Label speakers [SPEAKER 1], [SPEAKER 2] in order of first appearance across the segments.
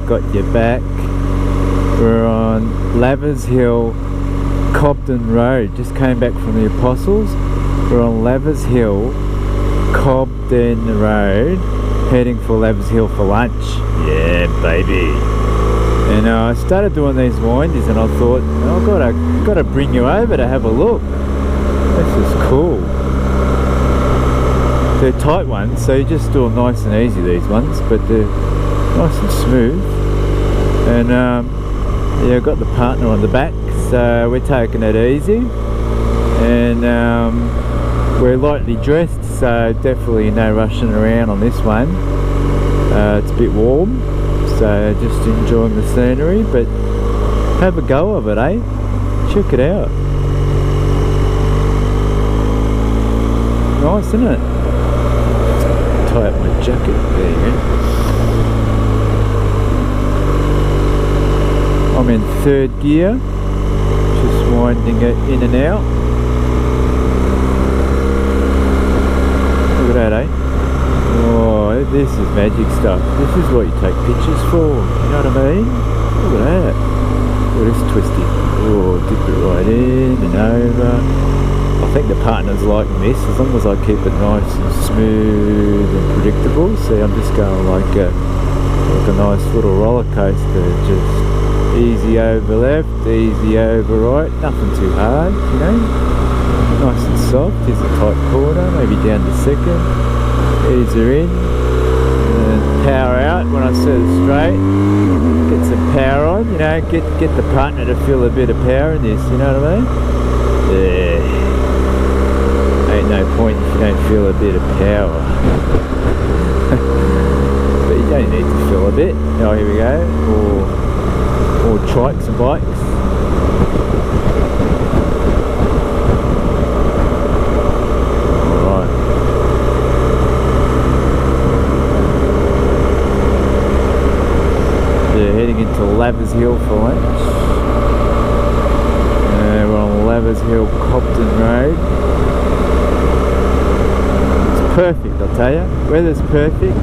[SPEAKER 1] got your back. We're on Lavers Hill-Cobden Road. Just came back from the Apostles. We're on Lavers Hill-Cobden Road, heading for Lavers Hill for lunch. Yeah, baby. And I started doing these windies, and I thought, oh, I've got to bring you over to have a look. This is cool. They're tight ones, so you just do them nice and easy, these ones, but they're nice and smooth. And yeah, I've got the partner on the back, so we're taking it easy. And we're lightly dressed, so definitely no rushing around on this one. It's a bit warm, so just enjoying the scenery, but have a go of it, eh? Check it out. Nice, isn't it? Tie up my jacket. There you go. I'm in third gear, just winding it in and out. Look at that, eh? Oh, this is magic stuff. This is what you take pictures for, you know what I mean? Look at that. Oh, this twisty. Oh, dip it right in and over. I think the partners like this, as long as I keep it nice and smooth and predictable. See, I'm just going like a nice little roller coaster, just easy over left, easy over right, nothing too hard, you know, nice and soft. Here's a tight corner, maybe down to second, ease her in, and power out when I set it straight, get some power on, you know, get the partner to feel a bit of power in this, you know what I mean? Yeah. Ain't no point if you don't feel a bit of power. But you don't need to feel a bit. Oh, here we go. Or trikes and bikes. Alright. Yeah, heading into Lavers Hill for lunch. We're on Lavers Hill-Cobden Road. Perfect, I'll tell you. Weather's perfect.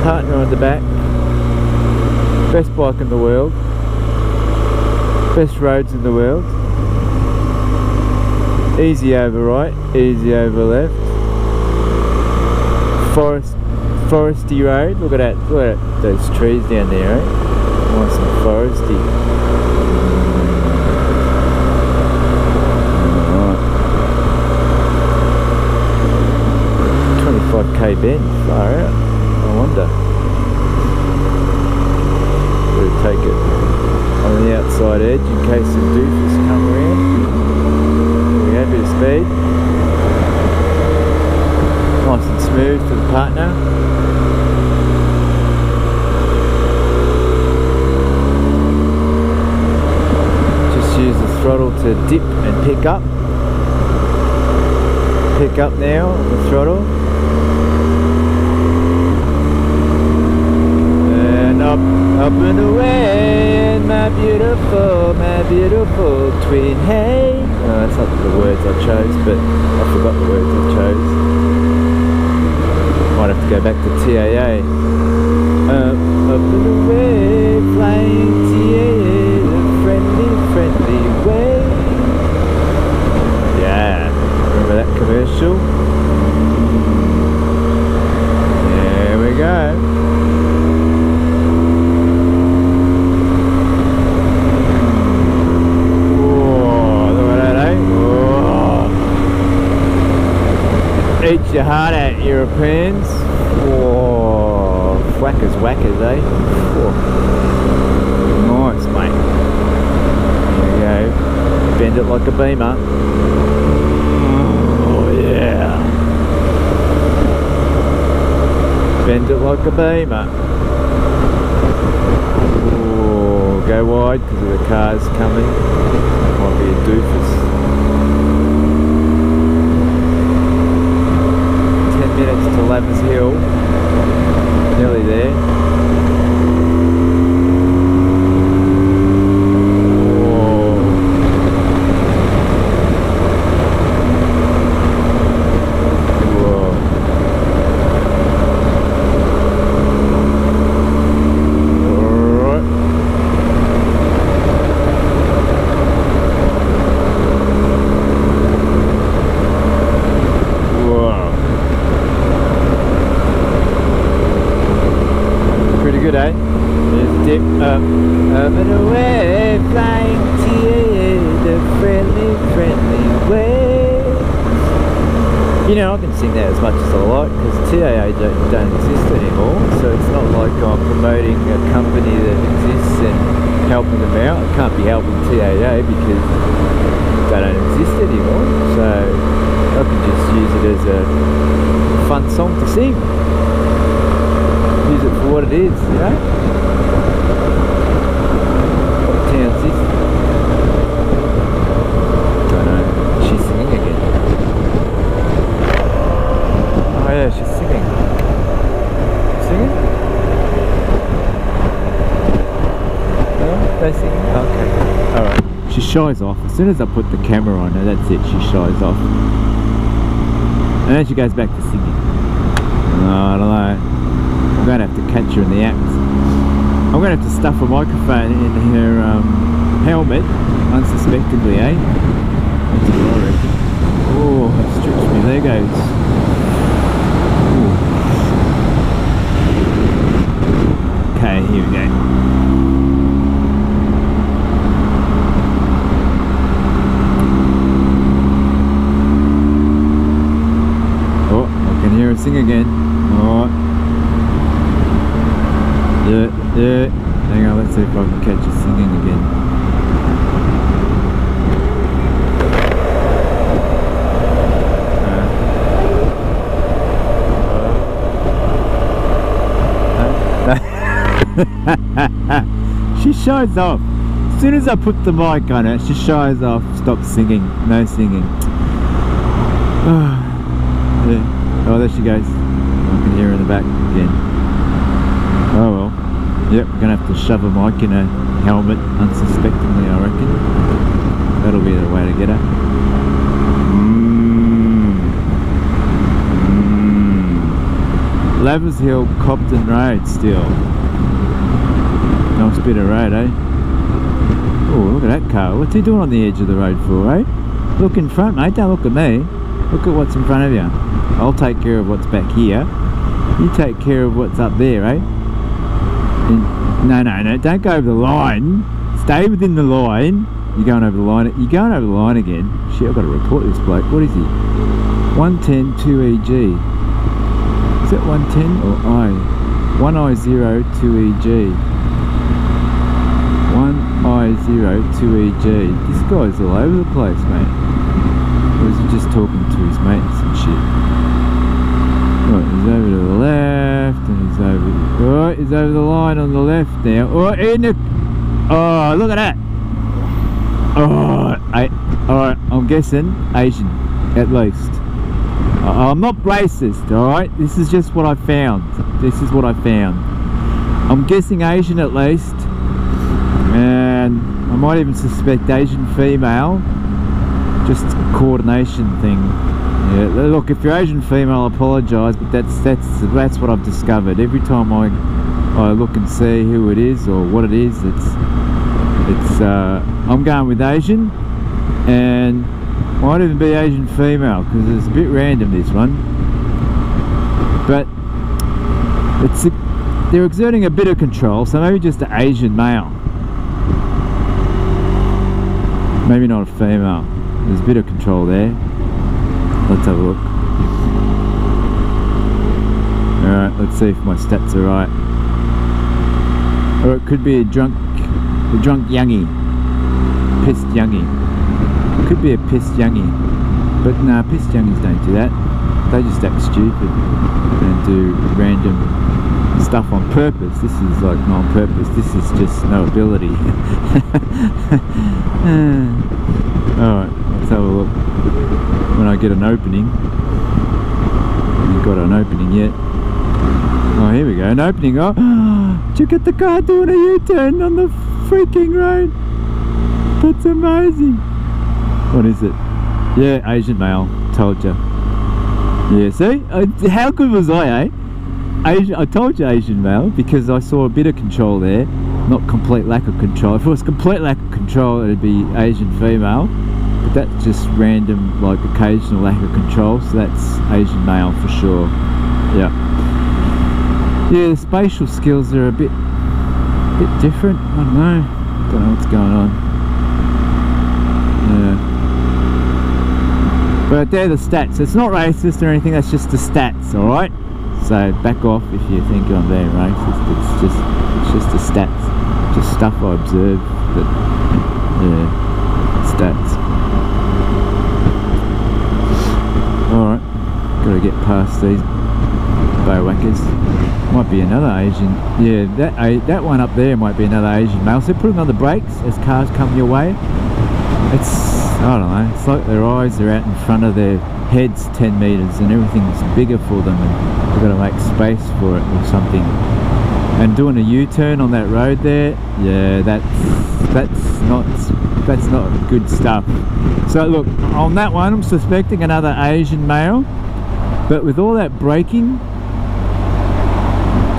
[SPEAKER 1] Partner on the back. Best bike in the world. Best roads in the world. Easy over right, easy over left. Foresty road. Look at that. Look at those trees down there, eh? Nice and foresty. 5k bend, far out. I wonder. Better take it on the outside edge in case some doofus come around. There we go, bit of speed. Nice and smooth for the partner. Just use the throttle to dip and pick up. Pick up now on the throttle. Up and away, my beautiful twin, hey. Oh, that's not the words I chose, but I forgot the words I chose. Might have to go back to TAA. Up and away, flying TAA, the friendly way. Yeah, remember that commercial? There we go. Eat your heart out, Europeans. Whoa, whackers, eh? Whoa. Nice, mate. There you go. Bend it like a beamer. Oh, yeah. Bend it like a beamer. Oh, go wide because of the cars coming. Might be a doofus. 10 minutes to Lavers Hill. Nearly there. good, eh? There's a dip up and away, flying to you, the friendly, friendly way. You know, I can sing that as much as I like because TAA don't exist anymore, so it's not like I'm promoting a company that exists and helping them out. I can't be helping TAA because they don't exist anymore, so I can just use it as a fun song to sing. Use it for what it is, you know? What town's this? Don't know. She's singing again. Oh yeah, she's singing. Singing? No? They singing? Okay. Alright. She shies off. As soon as I put the camera on her, that's it. She shies off. And then she goes back to singing. I don't know. I'm going to have to catch her in the act. I'm going to have to stuff a microphone in her helmet, unsuspectingly, eh? That's what I reckon. Oh, I've stretched my Legos. Ooh. Okay, here we go. Oh, I can hear her sing again. Alright. Yeah. Hang on, let's see if I can catch her singing again. She shies off. As soon as I put the mic on her, she shies off, stops singing. No singing. Yeah. Oh, there she goes. I can hear her in the back again. Oh well. Yep, we're going to have to shove a mic in her helmet unsuspectingly, I reckon. That'll be the way to get her. Lavers Hill-Cobden Road still. Nice bit of road, eh? Oh, look at that car. What's he doing on the edge of the road for, eh? Look in front, mate. Don't look at me. Look at what's in front of you. I'll take care of what's back here. You take care of what's up there, eh? No, don't go over the line. Stay within the line. You're going over the line. You're going over the line again. Shit, I've got to report this bloke. What is he? 110 2EG. Is that 110 or I? 1I0 2EG. 1I0 2EG. This guy's all over the place, mate. Or is he just talking to his mates and shit? Right, he's over to the left, and he's over. He's over the line on the left now. Oh, look at that. Alright, I'm guessing Asian, at least. I'm not racist, alright? This is just what I found. I'm guessing Asian at least. And I might even suspect Asian female. Just a coordination thing. Yeah, look, if you're Asian female, I apologise, but that's what I've discovered. Every time I look and see who it is or what it is, it's I'm going with Asian, and might even be Asian female because it's a bit random, this one. But they're exerting a bit of control, so maybe just an Asian male, maybe not a female. There's a bit of control there. Let's have a look. Alright, let's see if my stats are right. Or it could be a drunk youngie. Pissed youngie. Could be a pissed youngie. But nah, pissed youngies don't do that. They just act stupid and do random stuff on purpose. This is like not on purpose. This is just no ability. Alright, let's have a look. When I get an opening. You've got an opening yet. Oh, here we go, an opening. Oh, check out the car doing a U-turn on the freaking road. That's amazing. What is it? Yeah, Asian male. Told you. Yeah, see? How good was I, eh? I told you Asian male because I saw a bit of control there. Not complete lack of control. If it was complete lack of control, it'd be Asian female. But that's just random, like occasional lack of control. So that's Asian male for sure. Yeah. Yeah, the spatial skills are a bit different. I don't know what's going on. Yeah. But they're the stats. It's not racist or anything, that's just the stats, alright? So back off if you think I'm being racist. It's just the stats. Just stuff I observed that, yeah, stats. Alright, gotta get past these bowwhackers. Might be another Asian, yeah, that one up there might be another Asian male. So putting on the brakes as cars come your way. It's, I don't know, it's like their eyes are out in front of their heads 10 metres and everything's bigger for them and they've got to make space for it or something. And doing a U-turn on that road there, yeah, that's not good stuff. So look, on that one I'm suspecting another Asian male, but with all that braking,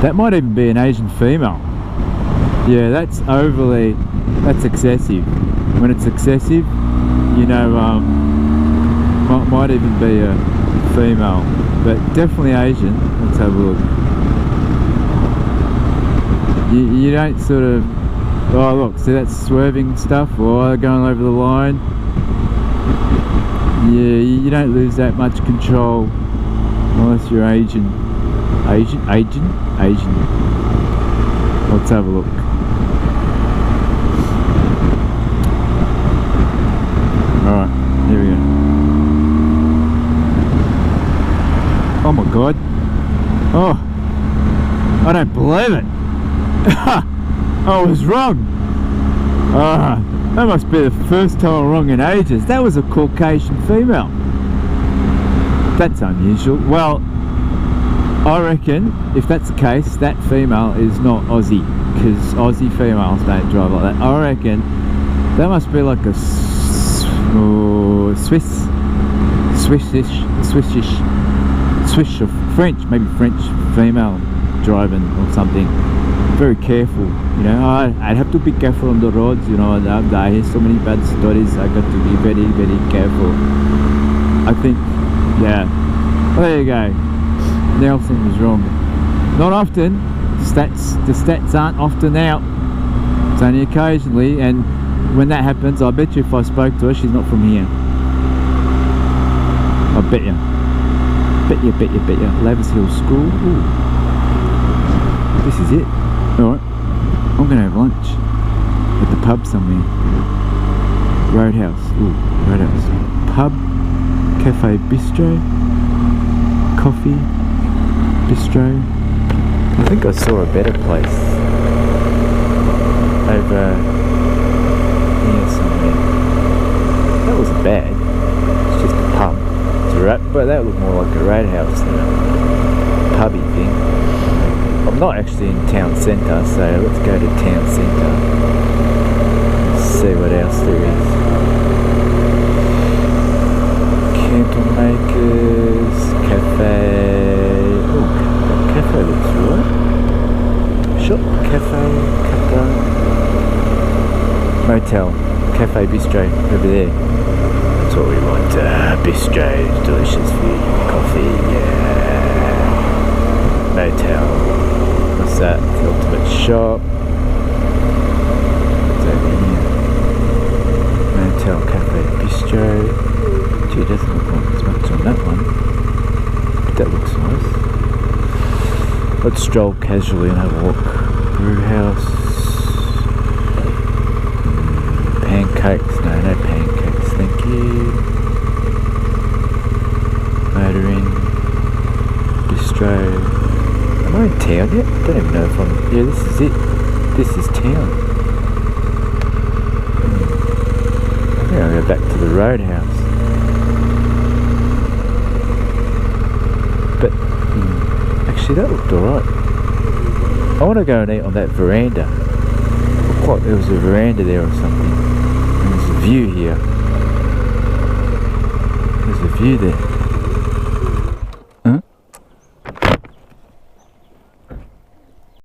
[SPEAKER 1] that might even be an Asian female. Yeah, that's excessive. When it's excessive, you know, might even be a female, but definitely Asian. Let's have a look. You don't sort of, oh look, see that swerving stuff, or going over the line. Yeah, you don't lose that much control unless you're Asian. Asian. Let's have a look. Alright, here we go. Oh my god. Oh, I don't believe it. I was wrong. That must be the first time I'm wrong in ages. That was a Caucasian female. That's unusual. Well, I reckon if that's the case, that female is not Aussie, because Aussie females don't drive like that. I reckon that must be like a Swiss or French, maybe French female driving or something. Very careful, you know. I'd have to be careful on the roads, you know. I hear so many bad stories. I got to be very, very careful. I think, yeah. Well, there you go. Nelson was wrong. Not often. The stats aren't often out. It's only occasionally, and when that happens, I bet you if I spoke to her, she's not from here. I bet you. Bet you. Lavers Hill School. Ooh. This is it. Alright. I'm gonna have lunch at the pub somewhere. Roadhouse. Ooh, Roadhouse. Pub, cafe, bistro, coffee, bistro. I think I saw a better place over here somewhere. That wasn't bad. It's just a pub. But that looked more like a roadhouse than a pubby thing. I'm not actually in town centre, so let's go to town centre. See what else there is. Candle makers, cafe. Oh, cafe looks right. Shop, cafe, motel, cafe, bistro over there. That's what we want. Bistro, delicious food, coffee, yeah. Motel. What's that? The ultimate shop. What's over here? Motel, cafe, bistro. Gee, it doesn't look like there's much on that one. But that looks nice. Let's stroll casually and have a look. Brew house. Pancakes. No pancakes. Thank you. Motoring. Bistro. Am I in town yet? I don't even know if I'm... Yeah, this is it. This is town. I think I'll go back to the roadhouse. But, actually that looked alright. I want to go and eat on that veranda. Looked like there was a veranda there or something. And there's a view here. There's a view there.